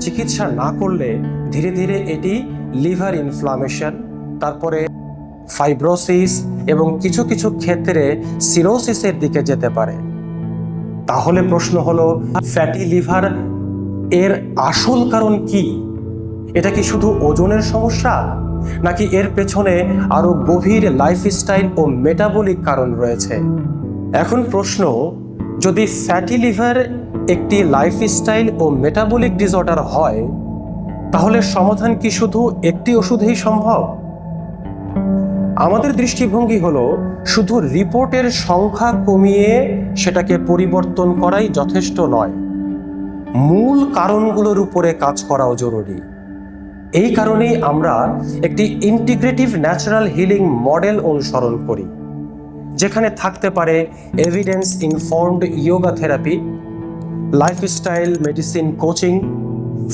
চিকিৎসা না করলে ধীরে ধীরে এটি লিভার ইনফ্লামেশন, তারপরে ফাইব্রোসিস এবং কিছু কিছু ক্ষেত্রে সিরোসিসের দিকে যেতে পারে। তাহলে প্রশ্ন হলো, ফ্যাটি লিভার এর আসল কারণ কি? এটা কি শুধু ওজনের সমস্যা, নাকি এর পেছনে আরো গভীর লাইফস্টাইল ও মেটাবলিক কারণ রয়েছে? এখন প্রশ্ন, যদি ফ্যাটি লিভার একটি লাইফস্টাইল ও মেটাবলিক ডিসঅর্ডার হয়, তাহলে সমাধান কি শুধু একটি ওষুধেই সম্ভব? আমাদের দৃষ্টিভঙ্গি হলো, শুধু রিপোর্টের সংখ্যা কমিয়ে সেটাকে পরিবর্তন করাই যথেষ্ট নয়, মূল কারণগুলোর উপরে কাজ করাও জরুরি। এই কারণেই আমরা একটি ইন্টিগ্রেটিভ ন্যাচারাল হিলিং মডেল অনুসরণ করি, যেখানে থাকতে পারে evidence informed yoga therapy, lifestyle medicine coaching,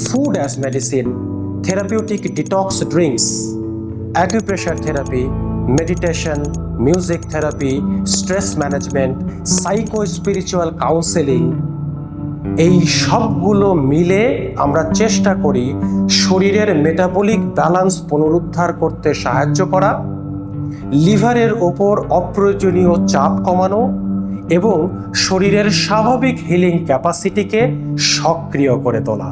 food as medicine, therapeutic detox drinks, acupressure therapy, meditation, music therapy, stress management, psycho spiritual counselling. এই সবগুলো মিলে আমরা চেষ্টা করি শরীরের মেটাবলিক ব্যালেন্স পুনরুদ্ধার করতে সাহায্য করা, লিভারের ওপর অপ্রয়োজনীয় চাপ কমানো এবং শরীরের স্বাভাবিক হিলিং ক্যাপাসিটিকে সক্রিয় করে তোলা।